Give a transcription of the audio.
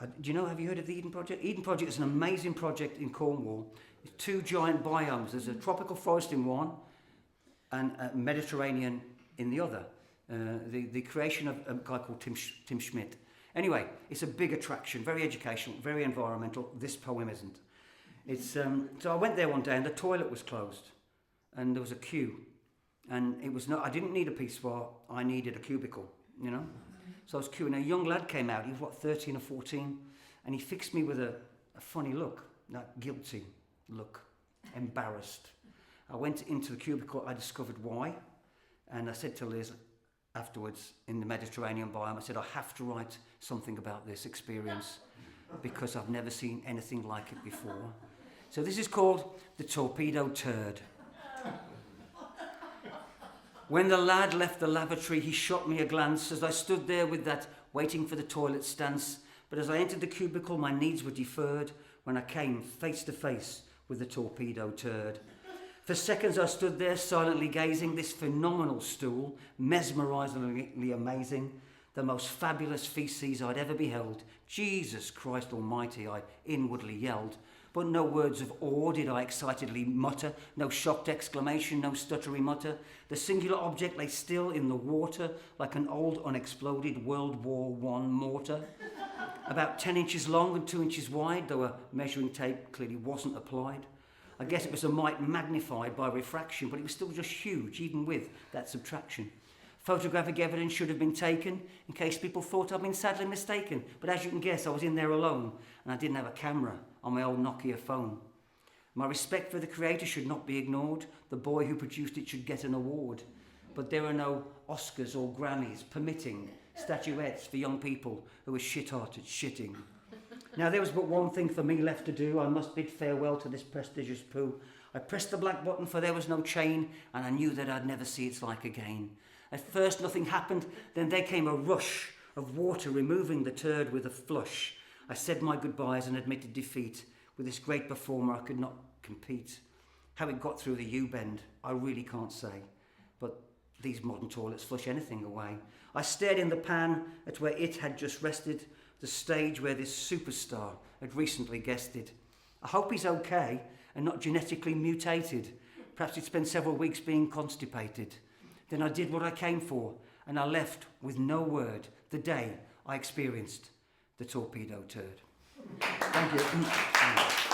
Do you know, have you heard of the Eden Project? Eden Project is an amazing project in Cornwall. It's 2 giant biomes. There's a tropical forest in one and a Mediterranean in the other. The creation of a guy called Tim Schmidt. Anyway, it's a big attraction, very educational, very environmental. This poem isn't. It's so I went there one day and the toilet was closed and there was a queue. And it was not, I didn't need a pissoir, I needed a cubicle, you know. So I was queuing. A young lad came out, he was 13 or 14, and he fixed me with a funny look, that guilty look, embarrassed. I went into the cubicle, I discovered why, and I said to Liz afterwards in the Mediterranean biome, I said, I have to write something about this experience because I've never seen anything like it before. So this is called the Torpedo Turd. When the lad left the lavatory, he shot me a glance as I stood there with that waiting for the toilet stance. But as I entered the cubicle, my needs were deferred when I came face to face with the Torpedo Turd. For seconds I stood there silently gazing, this phenomenal stool, mesmerisingly amazing, the most fabulous feces I'd ever beheld. Jesus Christ Almighty, I inwardly yelled. But no words of awe did I excitedly mutter, no shocked exclamation, no stuttery mutter. The singular object lay still in the water like an old unexploded World War I mortar. About 10 inches long and 2 inches wide, though a measuring tape clearly wasn't applied. I guess it was a mite magnified by refraction, but it was still just huge, even with that subtraction. Photographic evidence should have been taken in case people thought I'd been sadly mistaken. But as you can guess, I was in there alone and I didn't have a camera on my old Nokia phone. My respect for the creator should not be ignored. The boy who produced it should get an award. But there are no Oscars or Grammys permitting statuettes for young people who are shit-hearted shitting. Now there was but one thing for me left to do. I must bid farewell to this prestigious poo. I pressed the black button for there was no chain and I knew that I'd never see its like again. At first nothing happened, then there came a rush of water removing the turd with a flush. I said my goodbyes and admitted defeat. With this great performer I could not compete. How it got through the U-bend, I really can't say. But these modern toilets flush anything away. I stared in the pan at where it had just rested, the stage where this superstar had recently guested. I hope he's okay and not genetically mutated. Perhaps he'd spent several weeks being constipated. Then I did what I came for, and I left with no word the day I experienced the Torpedo Turd. Thank you.